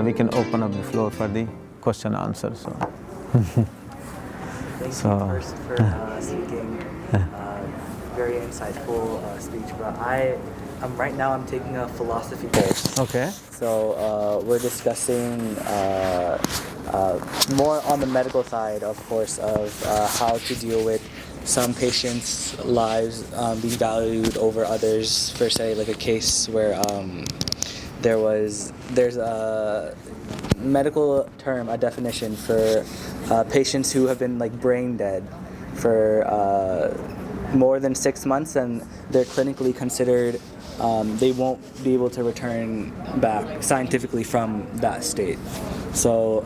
we can open up the floor for the question answer. So. Thank you first for speaking. Very insightful speech. But right now I'm taking a philosophy course. Okay. So we're discussing more on the medical side, of course, of how to deal with some patients' lives being valued over others. For say, like a case where there's a medical term, a definition for patients who have been like brain dead for more than 6 months, and they're clinically considered they won't be able to return back scientifically from that state. So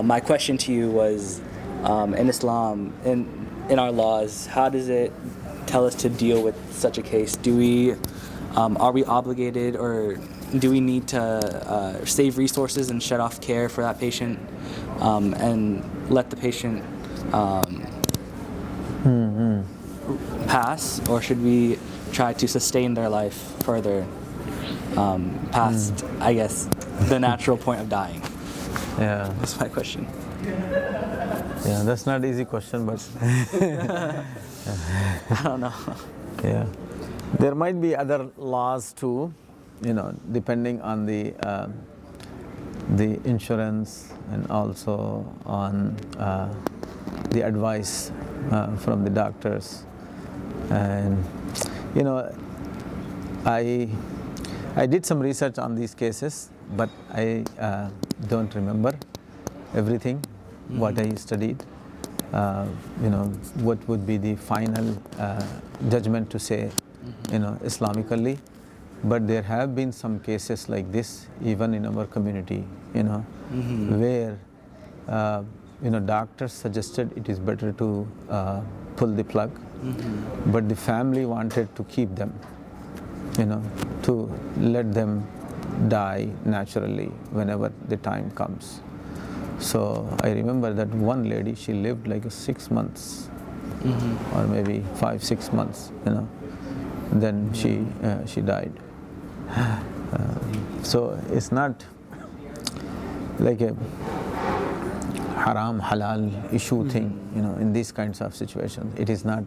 my question to you was, in Islam, in our laws, how does it tell us to deal with such a case? Are we obligated, or do we need to save resources and shut off care for that patient and let the patient pass, or should we try to sustain their life further past, I guess, the natural point of dying? Yeah. That's my question. Yeah, that's not an easy question, but I don't know. yeah, there might be other laws too, depending on the insurance and also on the advice from the doctors. And I did some research on these cases, but I don't remember everything what I studied. What would be the final judgment to say, Islamically. But there have been some cases like this even in our community, where doctors suggested it is better to pull the plug, but the family wanted to keep them, to let them die naturally whenever the time comes. So I remember that one lady, she lived like 6 months, or maybe 5-6 months, then she died. So it's not like a haram halal issue thing, in these kinds of situations. It is not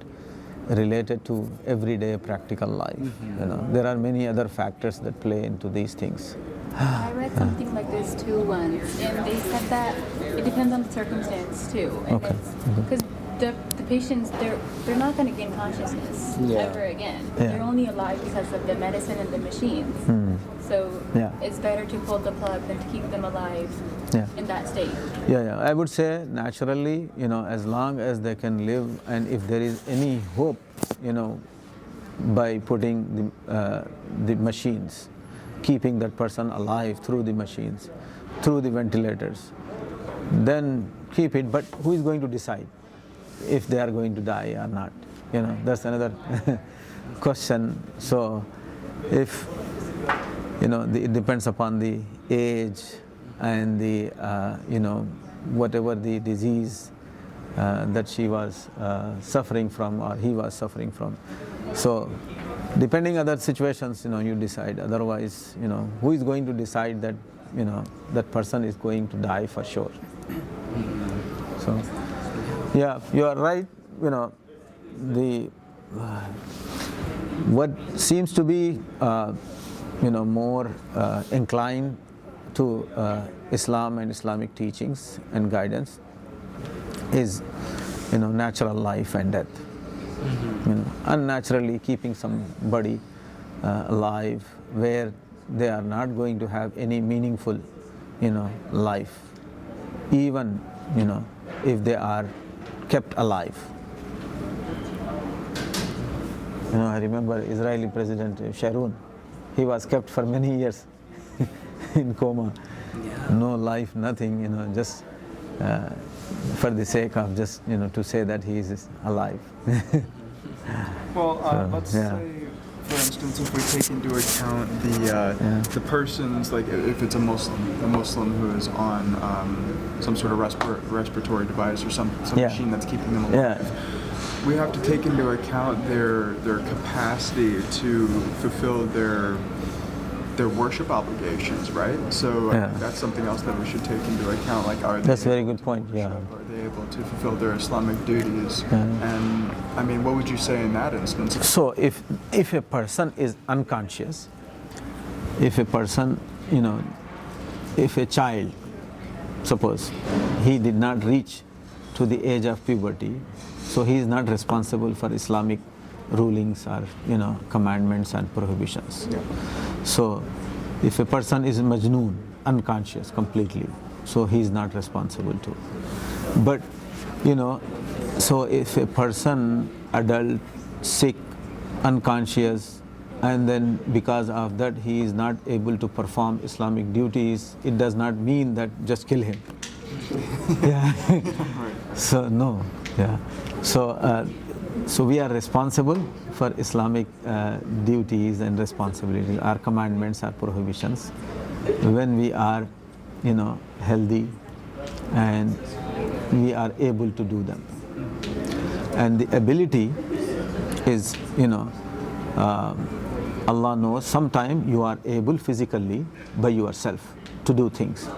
related to everyday practical life. There are many other factors that play into these things. I read something like this too once, and they said that it depends on the circumstance too. And Okay. Because the patients, they're not going to gain consciousness ever again. Yeah. They're only alive because of the medicine and the machines. So it's better to pull the plug than to keep them alive in that state. Yeah. I would say naturally, as long as they can live, and if there is any hope, by putting the machines, keeping that person alive through the machines, through the ventilators, then keep it. But who is going to decide if they are going to die or not? That's another question. So if it depends upon the age and the whatever the disease that she was suffering from or he was suffering from. So depending other situations, you decide. Otherwise, who is going to decide that that person is going to die for sure? So yeah, you are right. What seems to be more inclined to Islam and Islamic teachings and guidance is natural life and death. Unnaturally keeping somebody alive where they are not going to have any meaningful life, even if they are kept alive. I remember Israeli President Sharon, he was kept for many years in coma. No life, nothing, just for the sake of just, to say that he is alive. Well, let's say, for instance, if we take into account the person's, like if it's a Muslim who is on some sort of respiratory device or some machine that's keeping them alive, we have to take into account their capacity to fulfill their their worship obligations, right? So I think that's something else that we should take into account. Like, are they that's a very good point. Are they able to fulfill their Islamic duties? And I mean, what would you say in that instance? So if a person is unconscious, if a person, if a child, suppose he did not reach to the age of puberty, so he is not responsible for Islamic rulings or commandments and prohibitions. So if a person is majnoon, unconscious completely, so he is not responsible too. But so if a person, adult, sick, unconscious, and then because of that he is not able to perform Islamic duties, it does not mean that just kill him. So no. So we are responsible for Islamic duties and responsibilities, our commandments, our prohibitions, when we are, healthy and we are able to do them. And the ability is, Allah knows, sometime you are able physically by yourself to do things.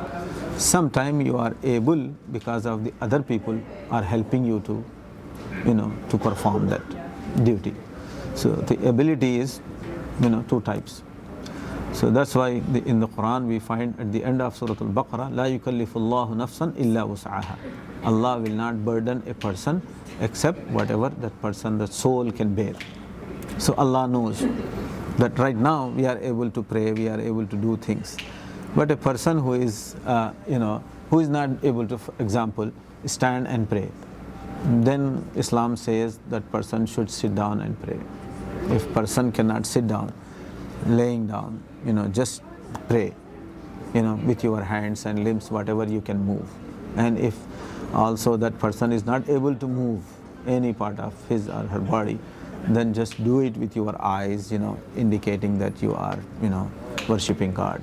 Sometime you are able because of the other people are helping you to, to perform that duty. So the ability is, two types. So that's why in the Quran we find at the end of Surah Al-Baqarah, لا يكلف الله نفسا إلا وسعها. Allah will not burden a person except whatever that person, the soul can bear. So Allah knows that right now we are able to pray, we are able to do things. But a person who is, who is not able to, for example, stand and pray, then Islam says that person should sit down and pray. If person cannot sit down, laying down, just pray, with your hands and limbs, whatever you can move. And if also that person is not able to move any part of his or her body, then just do it with your eyes, indicating that you are, worshipping God.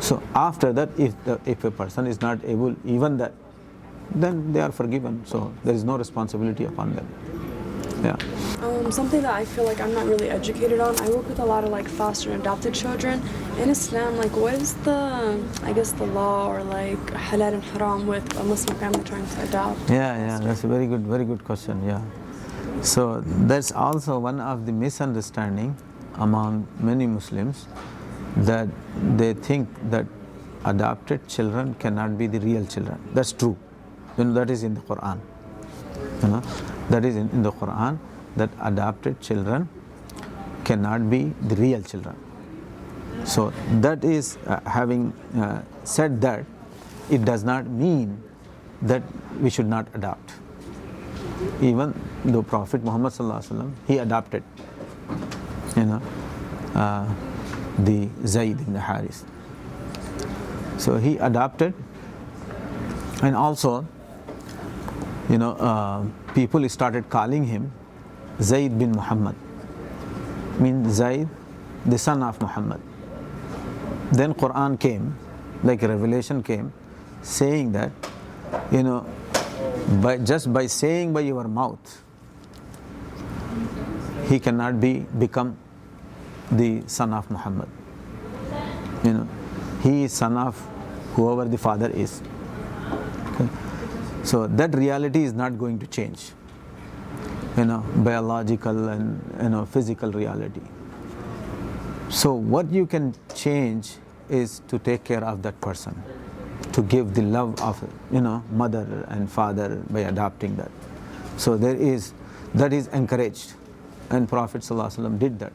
So after that, if a person is not able even that, then they are forgiven. So there is no responsibility upon them. Something that I feel like I'm not really educated on, I work with a lot of foster and adopted children. In Islam, what is the law or halal and haram with a Muslim family trying to adopt? That's a very good question. So that's also one of the misunderstanding among many Muslims, that they think that adopted children cannot be the real children. That's true. That is in the Quran. That is in the Quran, that adopted children cannot be the real children. So that is, having said that, it does not mean that we should not adopt. Even though Prophet Muhammad ﷺ, he adopted, the Zayd ibn Haris. So he adopted, and also, people started calling him Zayd bin Muhammad, means Zayd, the son of Muhammad. Then Quran came, revelation came, saying that, by saying by your mouth, he cannot become the son of Muhammad. He is son of whoever the father is. Okay? So that reality is not going to change. Biological and physical reality. So what you can change is to take care of that person, to give the love of mother and father by adopting that. So that is encouraged, and Prophet ﷺ did that.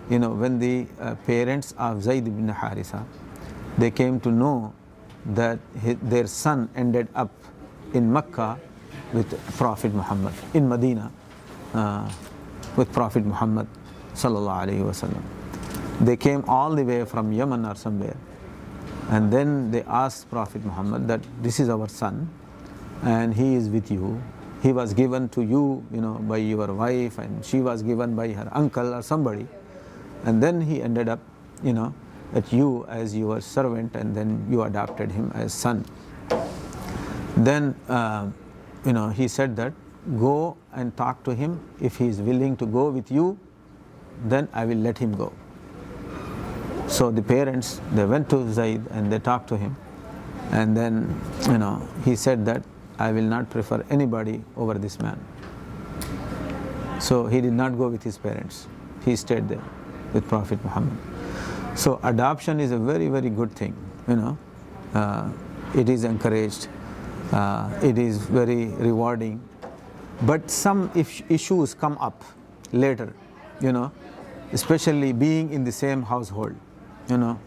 When the parents of Zayd ibn Harisa, they came to know that their son ended up in Mecca with Prophet Muhammad, in Medina with Prophet Muhammad sallallahu alaihi wasallam. They came all the way from Yemen or somewhere, and then they asked Prophet Muhammad that this is our son and he is with you. He was given to you, by your wife, and she was given by her uncle or somebody, and then he ended up, at you as your servant, and then you adopted him as son. Then, he said that, go and talk to him. If he is willing to go with you, then I will let him go. So the parents, they went to Zayd and they talked to him, and then he said that I will not prefer anybody over this man. So he did not go with his parents. He stayed there with Prophet Muhammad. So adoption is a very, very good thing. It is encouraged. It is very rewarding. But some issues come up later, especially being in the same household,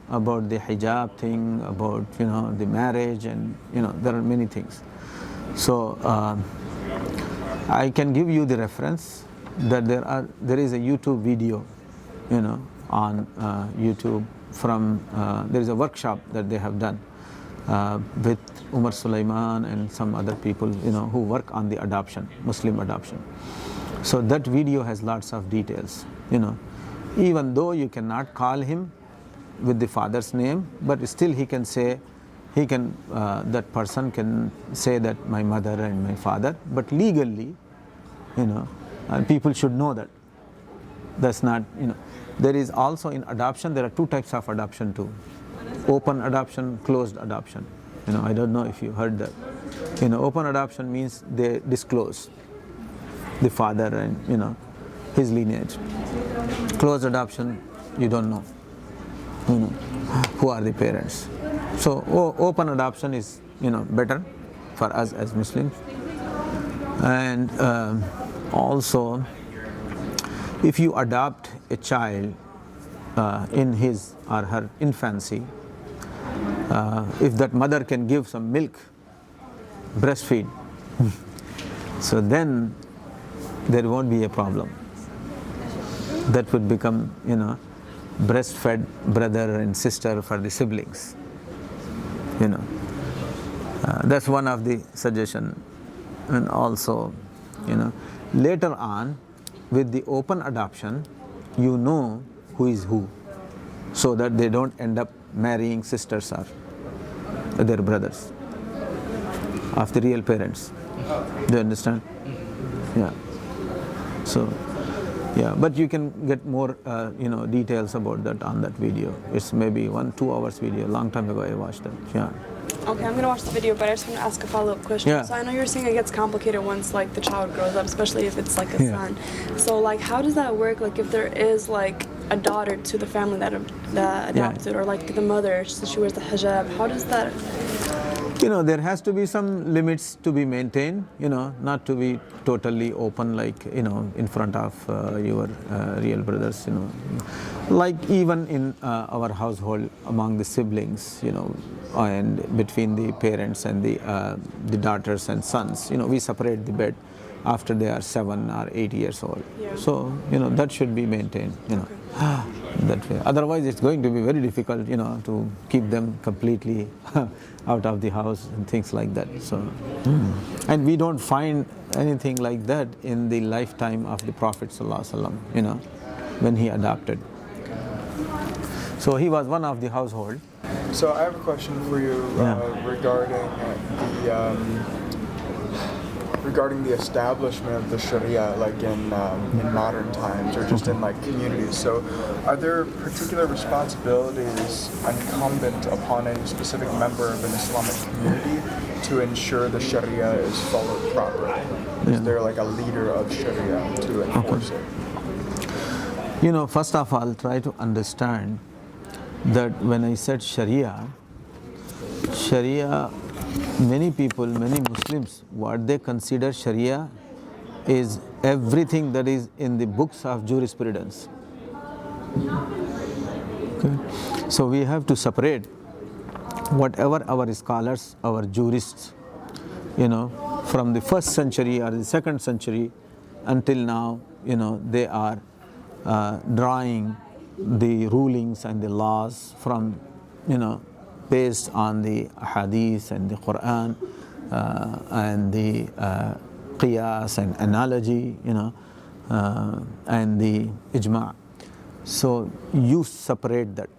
about the hijab thing, about, the marriage, and, there are many things. So I can give you the reference that there is a YouTube video, on YouTube from, there is a workshop that they have done with Umar Sulaiman and some other people, who work on the adoption, Muslim adoption. So that video has lots of details, even though you cannot call him with the father's name, but still he can say, that person can say that my mother and my father, but legally, and people should know that. That's not, there is also in adoption, there are two types of adoption too. Open adoption, closed adoption. I don't know if you heard that. Open adoption means they disclose the father and, his lineage. Closed adoption, you don't know, who are the parents. So open adoption is, better for us as Muslims. And also, if you adopt a child in his or her infancy, if that mother can give some milk, breastfeed, so then there won't be a problem. That would become, breastfed brother and sister for the siblings. That's one of the suggestion. And also, later on, with the open adoption, you know who is who, so that they don't end up marrying sisters or their brothers of the real parents. Do you understand? Yeah. So, yeah, but you can get more, details about that on that video. It's maybe 1-2 hours video. Long time ago I watched that. Yeah. Okay, I'm gonna watch the video, but I just want to ask a follow-up question. Yeah. So I know you're saying it gets complicated once the child grows up, especially if it's a son. So how does that work? If there is a daughter to the family that adopted, or the mother, so she wears the hijab. How does that? There has to be some limits to be maintained. Not to be totally open, in front of your real brothers. Even in our household among the siblings, and between the parents and the daughters and sons, we separate the bed after they are 7 or 8 years old. Yeah. So that should be maintained. That way. Otherwise, it's going to be very difficult, to keep them completely out of the house and things like that. So, and we don't find anything like that in the lifetime of the Prophet ﷺ, when he adopted. So he was one of the household. So I have a question for you regarding the establishment of the Sharia, in modern times, or just in communities. So, are there particular responsibilities incumbent upon any specific member of an Islamic community to ensure the Sharia is followed properly? Is there a leader of Sharia to enforce it? First of all, try to understand that when I said Sharia, many people, many Muslims, what they consider Sharia is everything that is in the books of jurisprudence. Okay? So we have to separate whatever our scholars, our jurists, from the 1st century or the 2nd century until now, they are drawing the rulings and the laws from, based on the hadith and the Quran and the qiyas and analogy, and the ijma'. So you separate that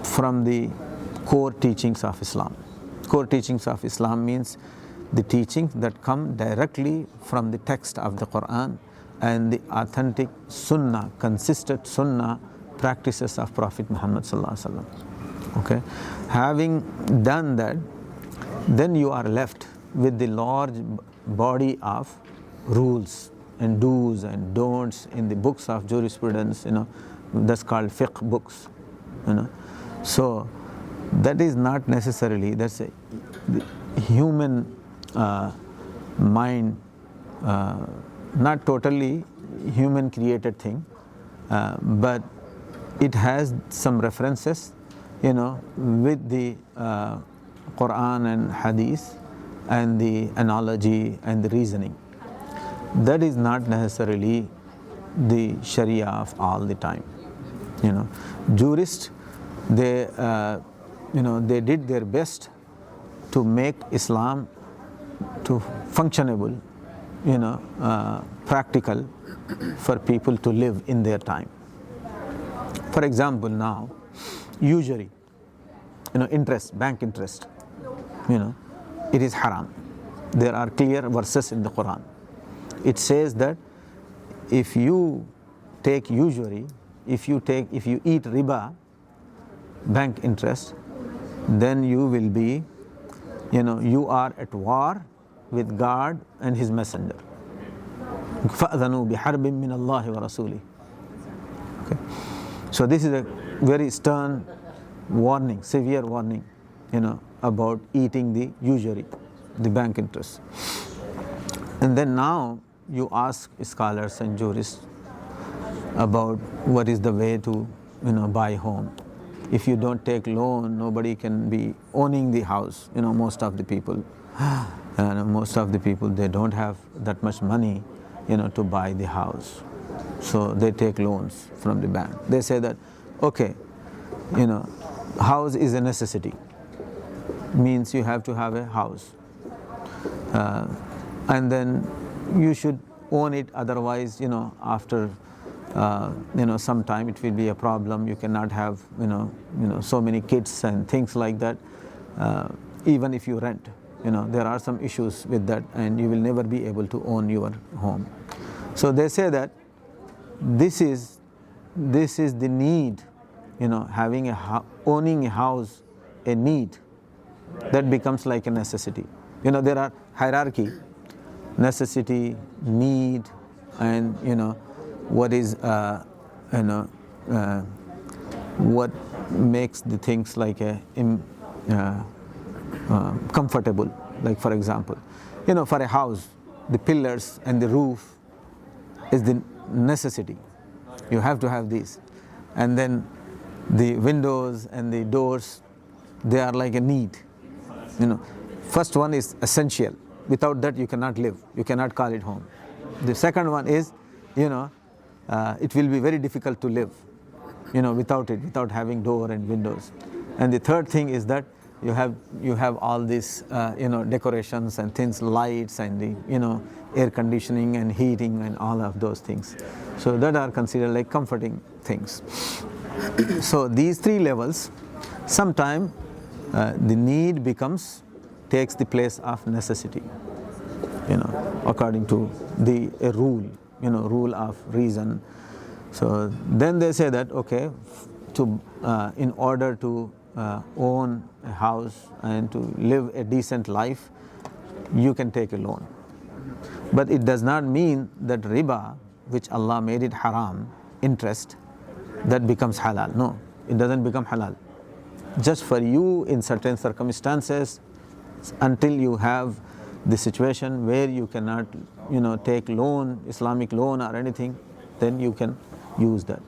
from the core teachings of Islam. Core teachings of Islam means the teachings that come directly from the text of the Quran and the authentic sunnah, consistent sunnah practices of Prophet Muhammad sallallahu alaihi wasallam. Okay, having done that, then you are left with the large body of rules and do's and don'ts in the books of jurisprudence, that's called fiqh books, So that is not necessarily, that's a human mind, not totally human created thing, but it has some references, with the Quran and Hadith and the analogy and the reasoning. That is not necessarily the Sharia of all the time. Jurists, they did their best to make Islam to functionable, practical for people to live in their time. For example, now, usury, interest, bank interest, it is haram. There are clear verses in the Quran. It says that if you take usury, if you eat riba, bank interest, then you will be, you are at war with God and His Messenger. فَأْذَنُوا بِحَرْبٍ مِّنَ اللَّهِ وَرَسُولِهِ. Okay. So this is a very stern warning, severe warning, about eating the usury, the bank interest. And then now you ask scholars and jurists about what is the way to, buy home. If you don't take loan, nobody can be owning the house. Most of the people, they don't have that much money, to buy the house. So they take loans from the bank. They say that, okay, house is a necessity. Means you have to have a house. And then you should own it, otherwise, after some time it will be a problem. You cannot have, so many kids and things like that. Even if you rent, there are some issues with that, and you will never be able to own your home. So they say that this is the need, having owning a house, a need, that becomes like a necessity. There are hierarchy, necessity, need, and what is what makes the things like a comfortable. Like for example, for a house, the pillars and the roof is the necessity. You have to have these, and then the windows and the doors, they are like a need. First one is essential. Without that you cannot live. You cannot call it home. The second one is, it will be very difficult to live, without it, without having door and windows. And the third thing is that you have all these, decorations and things, lights and the, air conditioning and heating and all of those things. So that are considered like comforting things. So these three levels, sometime the need takes the place of necessity, according to a rule, rule of reason. So then they say that, okay, in order to own a house and to live a decent life, you can take a loan. But it does not mean that riba, which Allah made it haram, interest, that becomes halal. No, it doesn't become halal. Just for you in certain circumstances, until you have the situation where you cannot, take loan, Islamic loan or anything, then you can use that.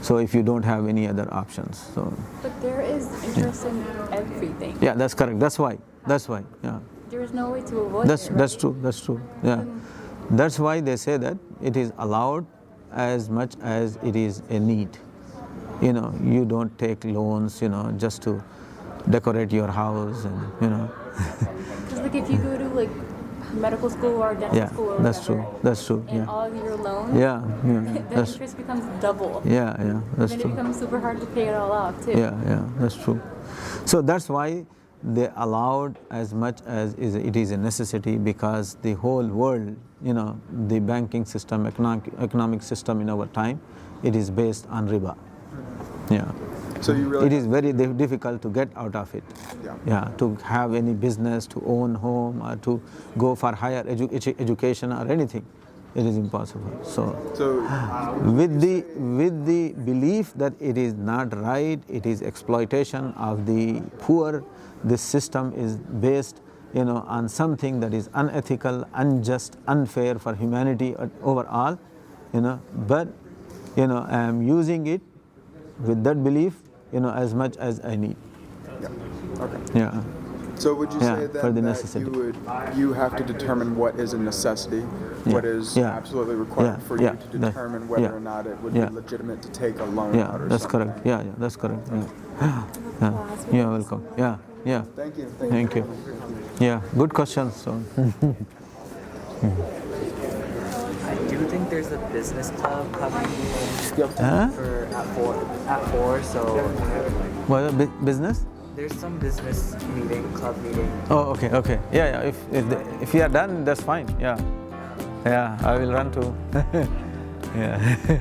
So if you don't have any other options. So. But there is interest in everything. Yeah, that's correct. That's why. Yeah. There is no way to avoid it. That's true. Yeah. That's why they say that it is allowed as much as it is a need. You don't take loans, just to decorate your house and, Just like if you go to like medical school or dental school or that's true. And all your loans, the interest becomes double. Yeah, that's then true. it becomes super hard to pay it all off too. Yeah, that's true. So that's why they allowed as much as it is a necessity, because the whole world, the banking system, economic system in our time it is based on riba. Yeah. So you really it is very difficult to get out of it. Yeah. To have any business, to own home, or to go for higher education or anything, it is impossible. So with the belief that it is not right, it is exploitation of the poor, this system is based, on something that is unethical, unjust, unfair for humanity overall, but I am using it with that belief, as much as I need. Yeah. Okay. Yeah. So would you say for the then necessity. that you have to determine what is a necessity, what is absolutely required for you to determine whether or not it would be legitimate to take a loan out or that's something? correct. Yeah, that's correct. You're welcome. Yeah. Thank you. Thank you. Yeah, good questions. So. I do think there's a business club coming for at 4. So What business? there's some business club meeting. Oh, okay. Yeah. If you are done, that's fine. Yeah, I will run too. Yeah.